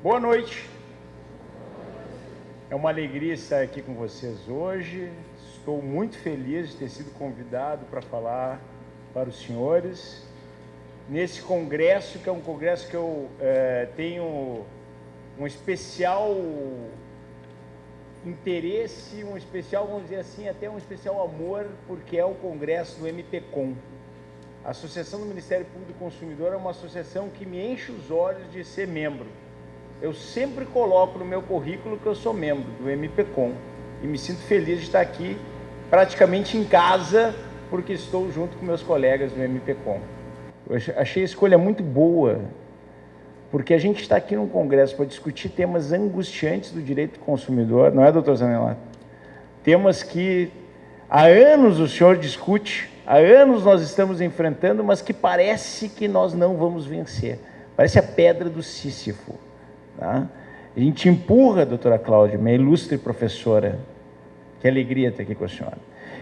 Boa noite. É uma alegria estar aqui com vocês hoje. Estou muito feliz de ter sido convidado para falar para os senhores nesse congresso, que é um congresso que eu tenho um especial interesse, um especial, vamos dizer assim, até um especial amor, porque é o congresso do MPCOM. A Associação do Ministério Público do Consumidor é uma associação que me enche os olhos de ser membro. Eu sempre coloco no meu currículo que eu sou membro do MPCOM e me sinto feliz de estar aqui praticamente em casa, porque estou junto com meus colegas do MPCOM. Eu achei a escolha muito boa, porque a gente está aqui num congresso para discutir temas angustiantes do direito do consumidor, não é, doutor Zanella? Temas que há anos o senhor discute, há anos nós estamos enfrentando, mas que parece que nós não vamos vencer. Parece a pedra do Sísifo. Tá? A gente empurra, doutora Cláudia, minha ilustre professora, que alegria ter aqui com a senhora.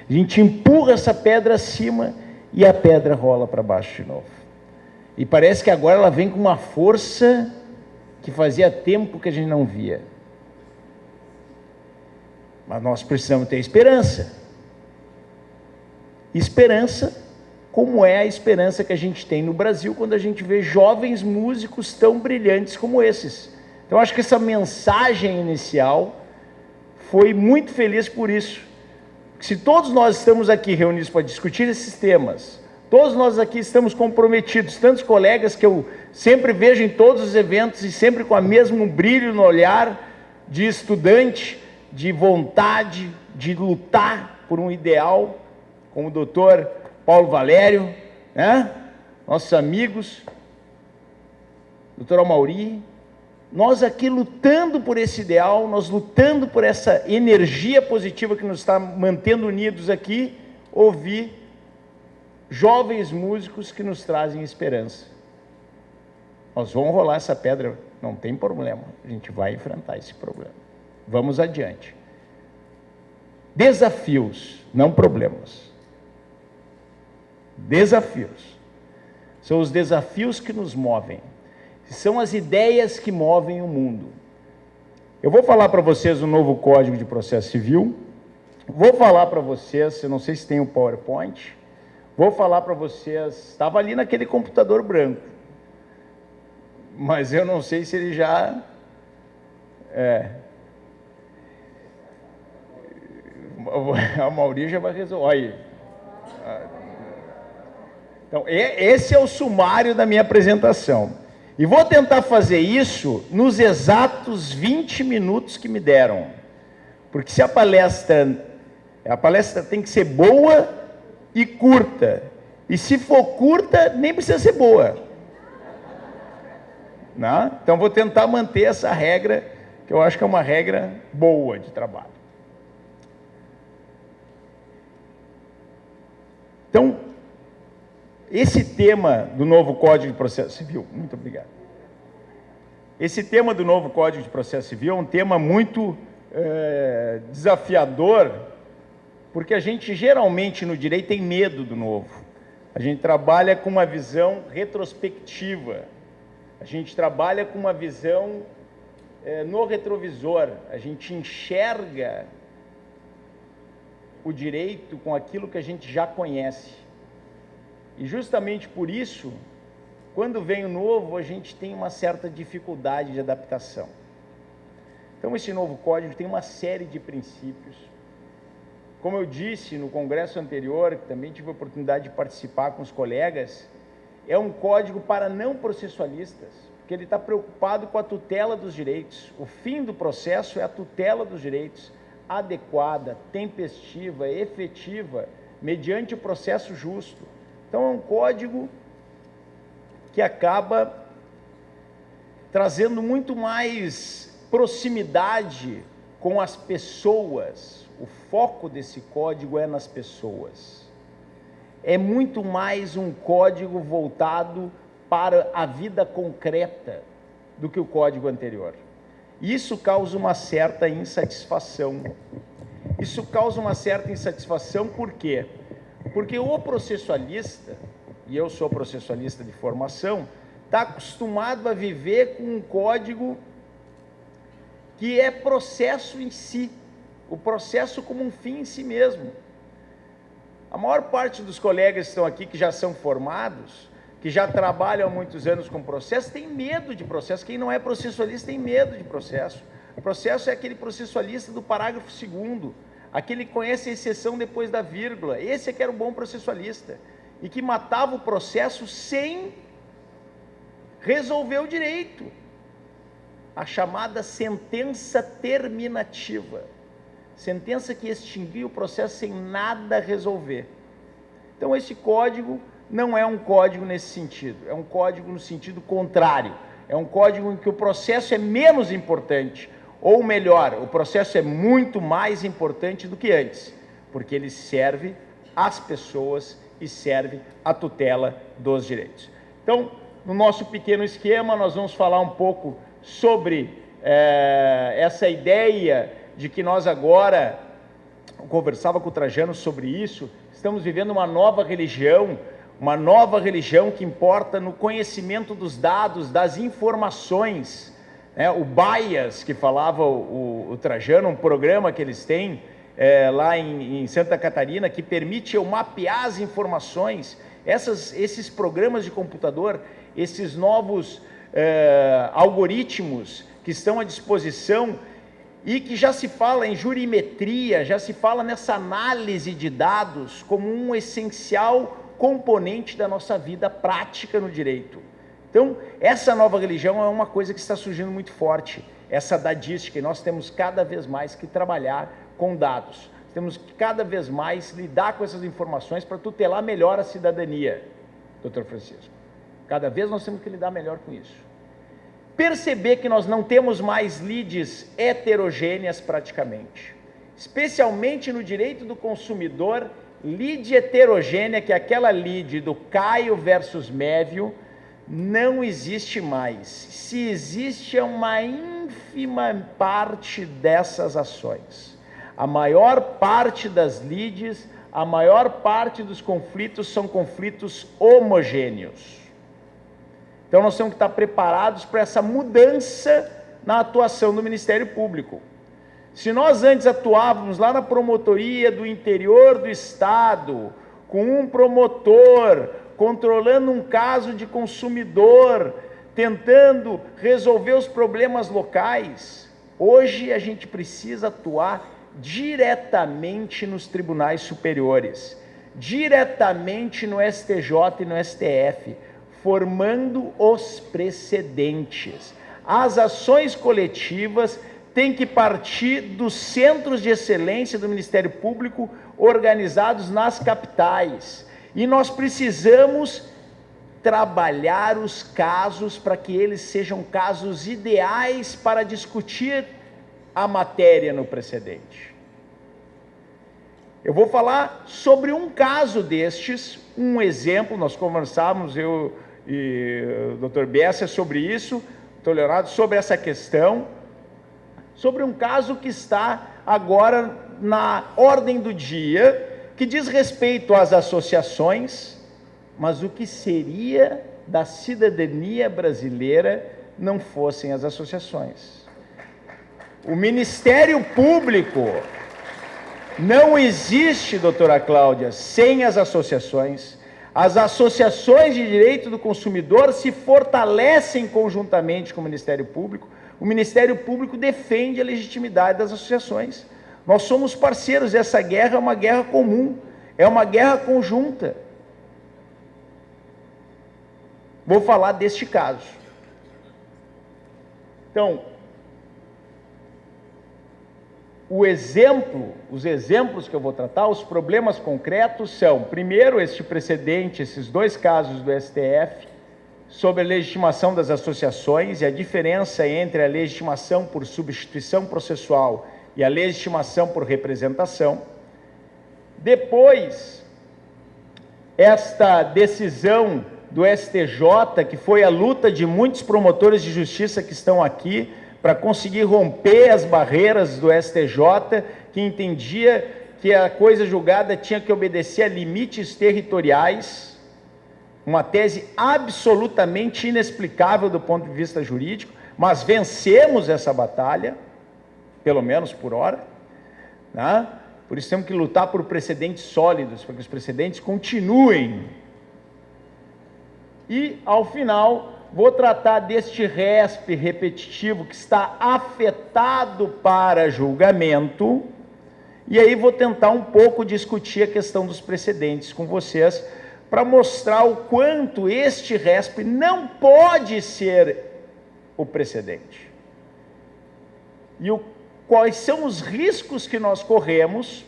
A gente empurra essa pedra acima e a pedra rola para baixo de novo. E parece que agora ela vem com uma força que fazia tempo que a gente não via. Mas nós precisamos ter esperança. Esperança, como é a esperança que a gente tem no Brasil quando a gente vê jovens músicos tão brilhantes como esses. Então, acho que essa mensagem inicial foi muito feliz por isso. Se todos nós estamos aqui reunidos para discutir esses temas, todos nós aqui estamos comprometidos, tantos colegas que eu sempre vejo em todos os eventos e sempre com o mesmo brilho no olhar de estudante, de vontade, de lutar por um ideal, como o doutor Paulo Valério, né? Nossos amigos, doutor Amauri, nós aqui lutando por esse ideal, nós lutando por essa energia positiva que nos está mantendo unidos aqui, ouvir jovens músicos que nos trazem esperança. Nós vamos rolar essa pedra, não tem problema, a gente vai enfrentar esse problema. Vamos adiante. Desafios, não problemas. Desafios. São os desafios que nos movem. São as ideias que movem o mundo. Eu vou falar para vocês o novo Código de Processo Civil. Vou falar para vocês, eu não sei se tem o PowerPoint. Vou falar para vocês, estava ali naquele computador branco. Mas eu não sei se ele já... A Mauri já vai resolver. Olha aí. Então, esse é o sumário da minha apresentação. E vou tentar fazer isso nos exatos 20 minutos que me deram. Porque se a palestra tem que ser boa e curta. E se for curta, nem precisa ser boa. Não? Então, vou tentar manter essa regra, que eu acho que é uma regra boa de trabalho. Então, esse tema do novo Código de Processo Civil, muito obrigado. Esse tema do novo Código de Processo Civil é um tema muito desafiador, porque a gente geralmente no direito tem medo do novo. A gente trabalha com uma visão retrospectiva, a gente trabalha com uma visão no retrovisor, a gente enxerga o direito com aquilo que a gente já conhece. E justamente por isso, quando vem o novo, a gente tem uma certa dificuldade de adaptação. Então, esse novo código tem uma série de princípios. Como eu disse no congresso anterior, que também tive a oportunidade de participar com os colegas, é um código para não processualistas, porque ele está preocupado com a tutela dos direitos. O fim do processo é a tutela dos direitos, adequada, tempestiva, efetiva, mediante o processo justo. Então, é um código que acaba trazendo muito mais proximidade com as pessoas. O foco desse código é nas pessoas. É muito mais um código voltado para a vida concreta do que o código anterior. Isso causa uma certa insatisfação. Isso causa uma certa insatisfação por quê? Porque o processualista, e eu sou processualista de formação, está acostumado a viver com um código que é processo em si, o processo como um fim em si mesmo. A maior parte dos colegas que estão aqui, que já são formados, que já trabalham há muitos anos com processo, tem medo de processo. Quem não é processualista tem medo de processo. O processo é aquele processualista do parágrafo 2º, aquele que conhece a exceção depois da vírgula. Esse é que era o bom processualista, e que matava o processo sem resolver o direito. A chamada sentença terminativa. Sentença que extinguia o processo sem nada resolver. Então, esse código não é um código nesse sentido, é um código no sentido contrário. É um código em que o processo é menos importante, ou melhor, o processo é muito mais importante do que antes, porque ele serve às pessoas e serve à tutela dos direitos. Então, no nosso pequeno esquema, nós vamos falar um pouco sobre essa ideia de que nós agora, eu conversava com o Trajano sobre isso, estamos vivendo uma nova religião que importa no conhecimento dos dados, das informações, né? O bias, que falava o Trajano, um programa que eles têm lá em Santa Catarina, que permite eu mapear as informações, esses programas de computador, esses novos algoritmos que estão à disposição, e que já se fala em jurimetria, já se fala nessa análise de dados como um essencial componente da nossa vida prática no direito. Então, essa nova religião é uma coisa que está surgindo muito forte, essa dadística, e nós temos cada vez mais que trabalhar com dados, temos que cada vez mais lidar com essas informações para tutelar melhor a cidadania, doutor Francisco. Cada vez nós temos que lidar melhor com isso. Perceber que nós não temos mais lides heterogêneas praticamente, especialmente no direito do consumidor, lide heterogênea, que é aquela lide do Caio versus Mévio, não existe mais. Se existe, é uma ínfima parte dessas ações. A maior parte das lides, a maior parte dos conflitos são conflitos homogêneos. Então, nós temos que estar preparados para essa mudança na atuação do Ministério Público. Se nós antes atuávamos lá na promotoria do interior do Estado, com um promotor, controlando um caso de consumidor, tentando resolver os problemas locais, hoje a gente precisa atuar diretamente nos tribunais superiores, diretamente no STJ e no STF, formando os precedentes. As ações coletivas têm que partir dos centros de excelência do Ministério Público organizados nas capitais. E nós precisamos trabalhar os casos para que eles sejam casos ideais para discutir a matéria no precedente. Eu vou falar sobre um caso destes, um exemplo, nós conversávamos, eu e o Dr. Bessa sobre isso, Dr. Leonardo, sobre essa questão, sobre um caso que está agora na ordem do dia, que diz respeito às associações, mas o que seria da cidadania brasileira não fossem as associações. O Ministério Público não existe, doutora Cláudia, sem as associações. As associações de direito do consumidor se fortalecem conjuntamente com o Ministério Público. O Ministério Público defende a legitimidade das associações. Nós somos parceiros, essa guerra é uma guerra comum, é uma guerra conjunta. Vou falar deste caso. Então, os exemplos que eu vou tratar, os problemas concretos são, primeiro, este precedente, esses dois casos do STF, sobre a legitimação das associações e a diferença entre a legitimação por substituição processual e a legitimação por representação. Depois, esta decisão do STJ, que foi a luta de muitos promotores de justiça que estão aqui, para conseguir romper as barreiras do STJ, que entendia que a coisa julgada tinha que obedecer a limites territoriais, uma tese absolutamente inexplicável do ponto de vista jurídico, mas vencemos essa batalha. pelo menos por hora, né? Por isso temos que lutar por precedentes sólidos, para que os precedentes continuem. E, ao final, vou tratar deste RESP repetitivo que está afetado para julgamento, e aí vou tentar um pouco discutir a questão dos precedentes com vocês, para mostrar o quanto este RESP não pode ser o precedente. E quais são os riscos que nós corremos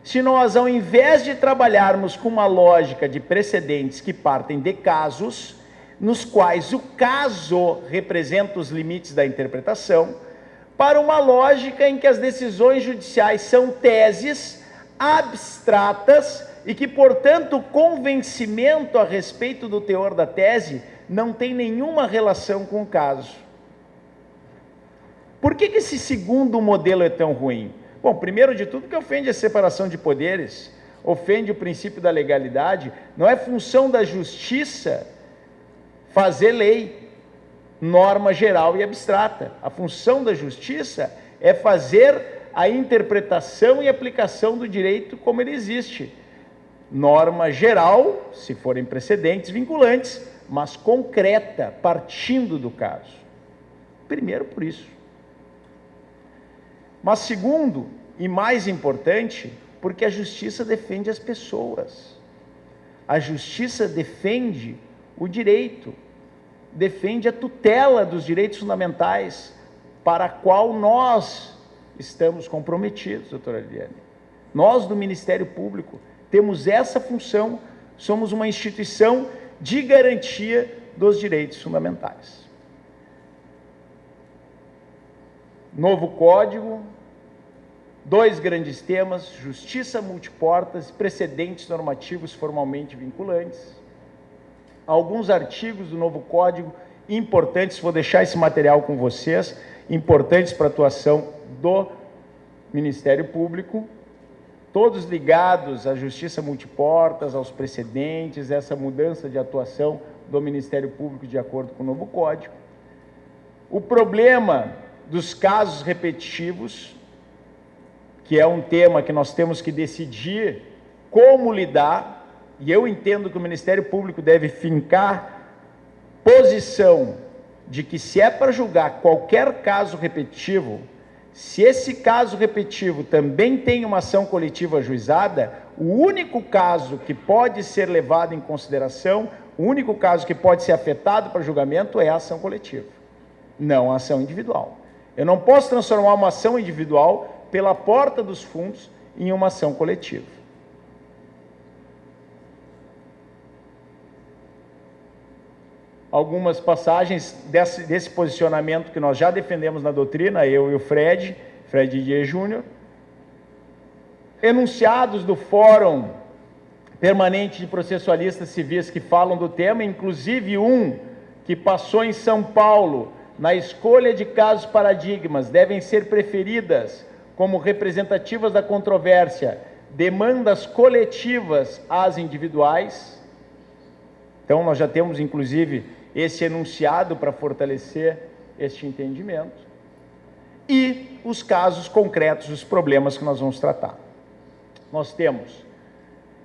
se nós, ao invés de trabalharmos com uma lógica de precedentes que partem de casos, nos quais o caso representa os limites da interpretação, para uma lógica em que as decisões judiciais são teses abstratas e que, portanto, o convencimento a respeito do teor da tese não tem nenhuma relação com o caso. Por que esse segundo modelo é tão ruim? Bom, primeiro de tudo que ofende a separação de poderes, ofende o princípio da legalidade, não é função da justiça fazer lei, norma geral e abstrata. A função da justiça é fazer a interpretação e aplicação do direito como ele existe. Norma geral, se forem precedentes vinculantes, mas concreta, partindo do caso. Primeiro por isso. Mas segundo, e mais importante, porque a justiça defende as pessoas. A justiça defende o direito, defende a tutela dos direitos fundamentais, para a qual nós estamos comprometidos, doutora Liliane. Nós, do Ministério Público, temos essa função, somos uma instituição de garantia dos direitos fundamentais. Novo Código, 2 grandes temas: justiça multiportas, precedentes normativos formalmente vinculantes. Alguns artigos do novo Código importantes, vou deixar esse material com vocês, importantes para a atuação do Ministério Público, todos ligados à justiça multiportas, aos precedentes, essa mudança de atuação do Ministério Público de acordo com o novo Código. O problema dos casos repetitivos, que é um tema que nós temos que decidir como lidar, e eu entendo que o Ministério Público deve fincar posição de que, se é para julgar qualquer caso repetitivo, se esse caso repetitivo também tem uma ação coletiva ajuizada, o único caso que pode ser levado em consideração, o único caso que pode ser afetado para julgamento é a ação coletiva, não a ação individual. Eu não posso transformar uma ação individual pela porta dos fundos em uma ação coletiva. Algumas passagens desse posicionamento que nós já defendemos na doutrina, eu e o Fred Didier Júnior, enunciados do Fórum Permanente de Processualistas Civis que falam do tema, inclusive um que passou em São Paulo: na escolha de casos paradigmas, devem ser preferidas como representativas da controvérsia demandas coletivas às individuais. Então, nós já temos, inclusive, esse enunciado para fortalecer este entendimento. E os casos concretos, os problemas que nós vamos tratar. Nós temos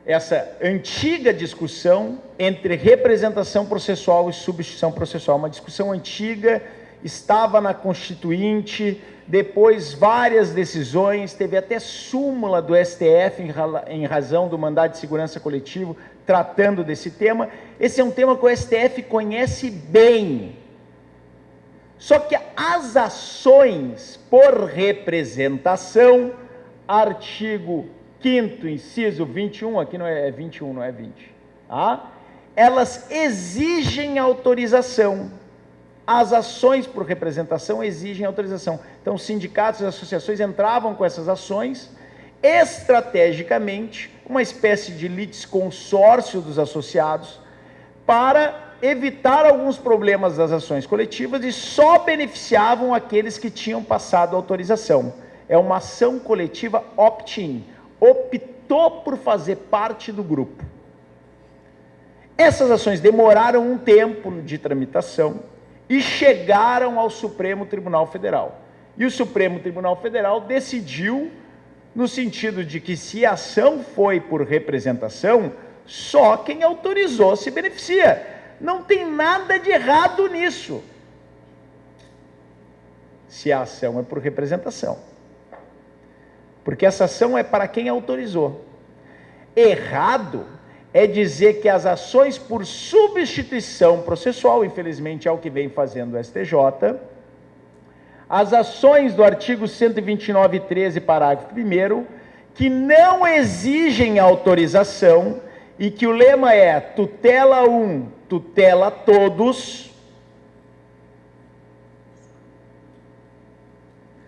essa antiga discussão entre representação processual e substituição processual, uma discussão antiga, estava na Constituinte, depois várias decisões, teve até súmula do STF em razão do mandado de segurança coletivo tratando desse tema. Esse é um tema que o STF conhece bem. Só que as ações por representação, artigo 5º, inciso 21, aqui não é 21, não é 20, tá? Elas exigem autorização. As ações por representação exigem autorização. Então, sindicatos e associações entravam com essas ações, estrategicamente, uma espécie de litisconsórcio dos associados, para evitar alguns problemas das ações coletivas, e só beneficiavam aqueles que tinham passado a autorização. É uma ação coletiva opt-in, optou por fazer parte do grupo. Essas ações demoraram um tempo de tramitação e chegaram ao Supremo Tribunal Federal. E o Supremo Tribunal Federal decidiu no sentido de que, se a ação foi por representação, só quem autorizou se beneficia. Não tem nada de errado nisso, se a ação é por representação, porque essa ação é para quem autorizou. Errado é dizer que as ações por substituição processual, infelizmente é o que vem fazendo o STJ, as ações do artigo 129.13, parágrafo 1º, que não exigem autorização e que o lema é tutela um, tutela todos,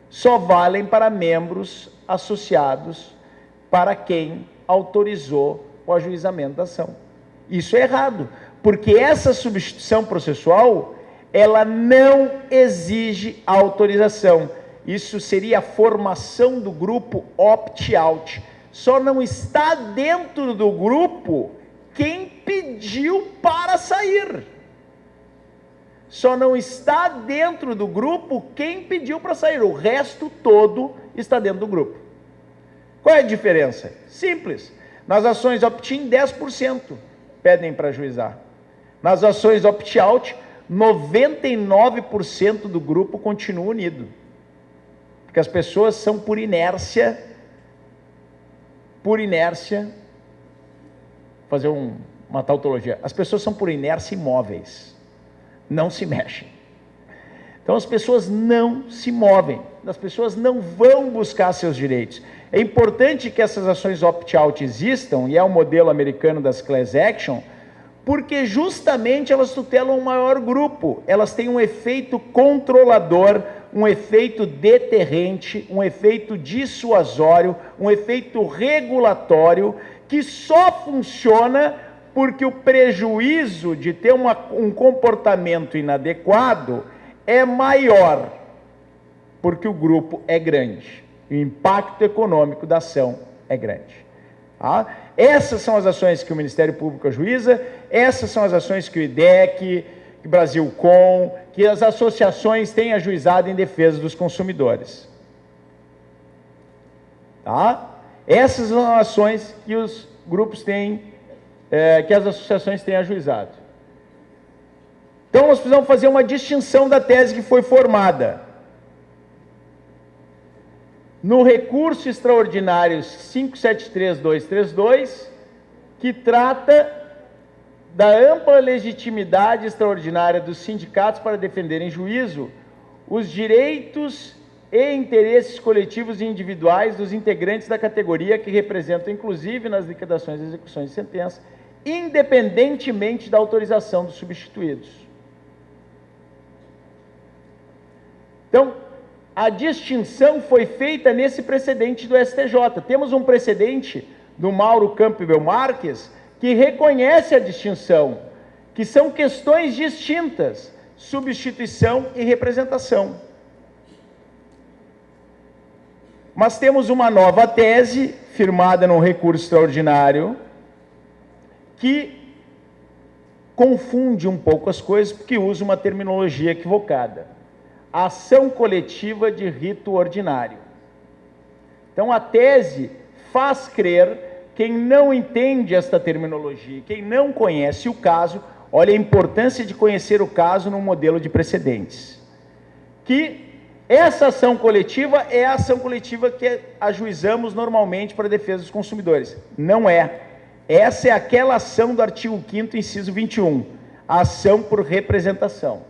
só valem para membros associados para quem autorizou o ajuizamento da ação. Isso é errado, porque essa substituição processual, ela não exige autorização. Isso seria a formação do grupo opt-out. Só não está dentro do grupo quem pediu para sair. Só não está dentro do grupo quem pediu para sair. O resto todo está dentro do grupo. Qual é a diferença? Simples. Nas ações opt-in, 10% pedem para ajuizar. Nas ações opt-out, 99% do grupo continua unido. Porque as pessoas são por inércia, fazer uma tautologia, as pessoas são por inércia imóveis, não se mexem. Então as pessoas não se movem, as pessoas não vão buscar seus direitos. É importante que essas ações opt-out existam, e é o modelo americano das class action, porque justamente elas tutelam um maior grupo, elas têm um efeito controlador, um efeito deterrente, um efeito dissuasório, um efeito regulatório, que só funciona porque o prejuízo de ter um comportamento inadequado é maior, porque o grupo é grande, o impacto econômico da ação é grande. Tá? Essas são as ações que o Ministério Público ajuiza, essas são as ações que o IDEC, que o Brasilcom, que as associações têm ajuizado em defesa dos consumidores. Tá? Essas são as ações que os grupos têm, que as associações têm ajuizado. Então nós precisamos fazer uma distinção da tese que foi formada. No recurso extraordinário 573232, que trata da ampla legitimidade extraordinária dos sindicatos para defender em juízo os direitos e interesses coletivos e individuais dos integrantes da categoria que representam, inclusive nas liquidações e execuções de sentença, independentemente da autorização dos substituídos. Então, a distinção foi feita nesse precedente do STJ. Temos um precedente do Mauro Campbell Marques que reconhece a distinção, que são questões distintas, substituição e representação. Mas temos uma nova tese, firmada num recurso extraordinário, que confunde um pouco as coisas, porque usa uma terminologia equivocada. Ação coletiva de rito ordinário. Então a tese faz crer, quem não entende esta terminologia, quem não conhece o caso, olha a importância de conhecer o caso no modelo de precedentes, que essa ação coletiva é a ação coletiva que ajuizamos normalmente para a defesa dos consumidores. Não é. Essa é aquela ação do artigo 5º, inciso 21, a ação por representação.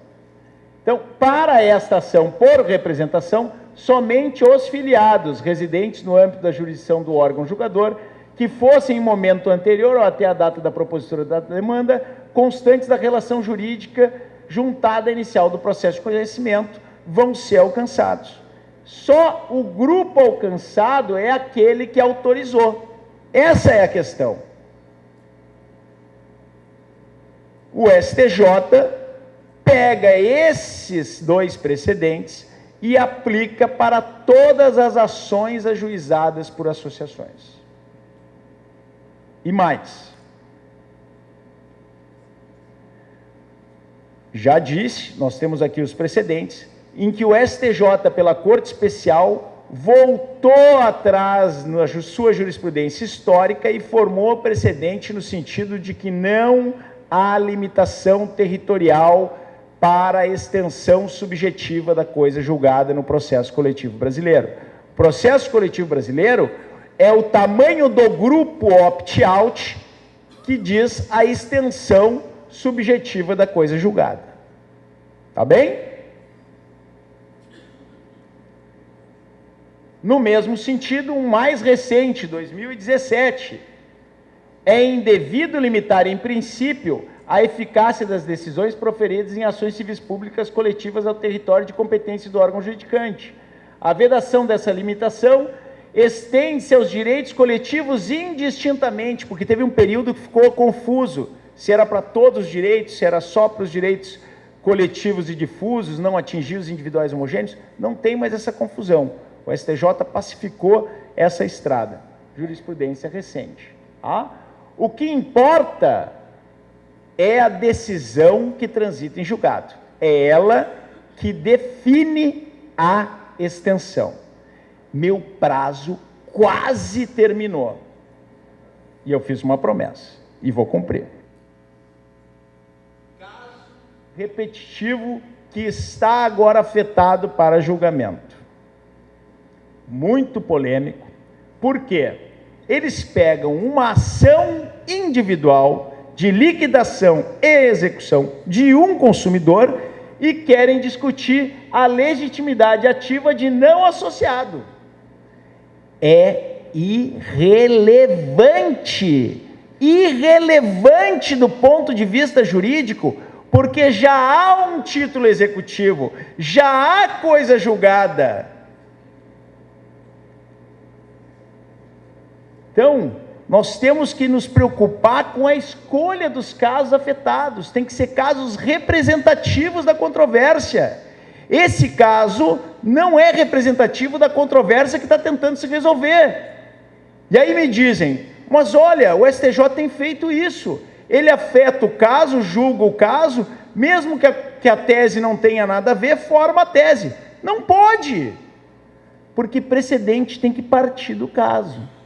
Então, para esta ação por representação, somente os filiados residentes no âmbito da jurisdição do órgão julgador, que fossem em momento anterior ou até a data da propositura da demanda, constantes da relação jurídica juntada inicial do processo de conhecimento, vão ser alcançados. Só o grupo alcançado é aquele que autorizou. Essa é a questão. O STJ pega esses dois precedentes e aplica para todas as ações ajuizadas por associações. E mais. Já disse, nós temos aqui os precedentes, em que o STJ, pela Corte Especial, voltou atrás na sua jurisprudência histórica e formou precedente no sentido de que não há limitação territorial para a extensão subjetiva da coisa julgada no processo coletivo brasileiro. O processo coletivo brasileiro é o tamanho do grupo opt-out que diz a extensão subjetiva da coisa julgada. Tá bem? No mesmo sentido, um mais recente, 2017, é indevido limitar, em princípio, a eficácia das decisões proferidas em ações civis públicas coletivas ao território de competência do órgão juridicante. A vedação dessa limitação estende-se aos direitos coletivos indistintamente, porque teve um período que ficou confuso, se era para todos os direitos, se era só para os direitos coletivos e difusos, não atingir os individuais homogêneos. Não tem mais essa confusão. O STJ pacificou essa estrada. Jurisprudência recente. Tá? O que importa é a decisão que transita em julgado. É ela que define a extensão. Meu prazo quase terminou. E eu fiz uma promessa. E vou cumprir. Caso repetitivo que está agora afetado para julgamento. Muito polêmico. Por quê? Eles pegam uma ação individual de liquidação e execução de um consumidor e querem discutir a legitimidade ativa de não associado. É irrelevante. Irrelevante do ponto de vista jurídico, porque já há um título executivo, já há coisa julgada. Então, nós temos que nos preocupar com a escolha dos casos afetados, tem que ser casos representativos da controvérsia. Esse caso não é representativo da controvérsia que está tentando se resolver. E aí me dizem, mas olha, o STJ tem feito isso, ele afeta o caso, julga o caso, mesmo que a tese não tenha nada a ver, forma a tese. Não pode, porque precedente tem que partir do caso.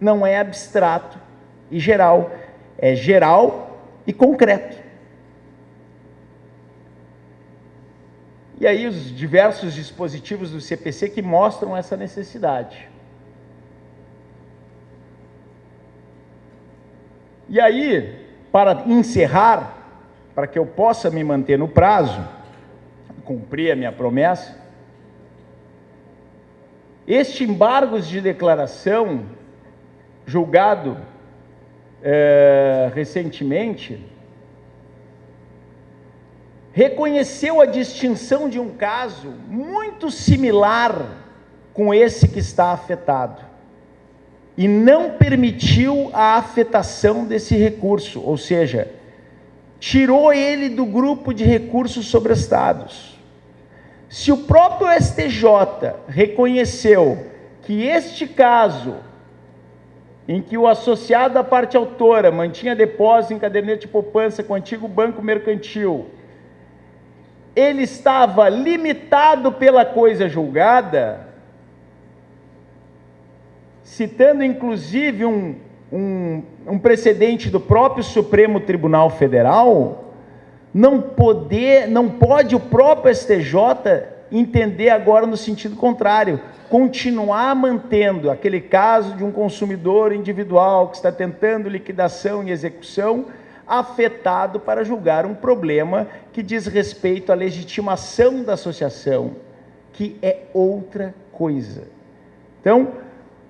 Não é abstrato e geral, é geral e concreto. E aí os diversos dispositivos do CPC que mostram essa necessidade. E aí, para encerrar, para que eu possa me manter no prazo, cumprir a minha promessa, este embargos de declaração julgado recentemente, reconheceu a distinção de um caso muito similar com esse que está afetado e não permitiu a afetação desse recurso, ou seja, tirou ele do grupo de recursos sobrestados. Se o próprio STJ reconheceu que este caso, em que o associado à parte autora mantinha depósito em caderneta de poupança com o antigo banco mercantil, ele estava limitado pela coisa julgada, citando inclusive um precedente do próprio Supremo Tribunal Federal, não pode o próprio STJ entender agora no sentido contrário, continuar mantendo aquele caso de um consumidor individual que está tentando liquidação e execução, afetado para julgar um problema que diz respeito à legitimação da associação, que é outra coisa. Então,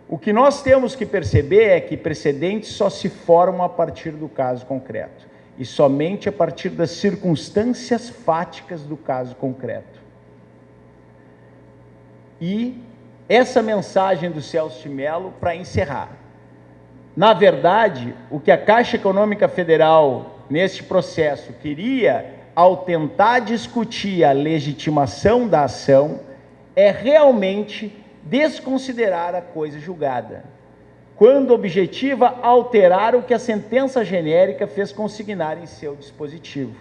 o que nós temos que perceber é que precedentes só se formam a partir do caso concreto, e somente a partir das circunstâncias fáticas do caso concreto. E essa mensagem do Celso de Mello para encerrar. Na verdade, o que a Caixa Econômica Federal, neste processo, queria, ao tentar discutir a legitimação da ação, é realmente desconsiderar a coisa julgada, quando objetiva alterar o que a sentença genérica fez consignar em seu dispositivo.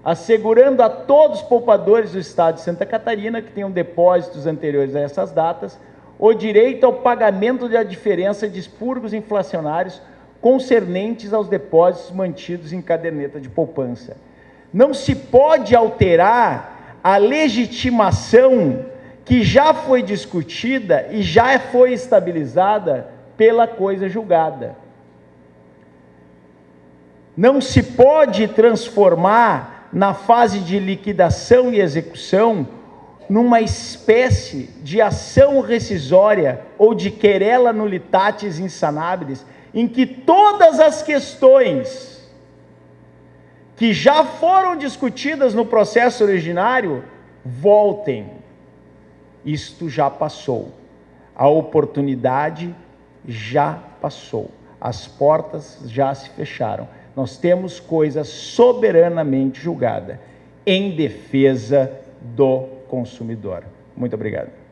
assegurando a todos os poupadores do Estado de Santa Catarina que tenham depósitos anteriores a essas datas o direito ao pagamento da diferença de expurgos inflacionários concernentes aos depósitos mantidos em caderneta de poupança. Não se pode alterar a legitimação que já foi discutida e já foi estabilizada pela coisa julgada. Não se pode transformar na fase de liquidação e execução numa espécie de ação rescisória ou de querela nullitatis insanabilis, em que todas as questões que já foram discutidas no processo originário voltem. Isto já passou. A oportunidade já passou. As portas já se fecharam. Nós temos coisa soberanamente julgada em defesa do consumidor. Muito obrigado.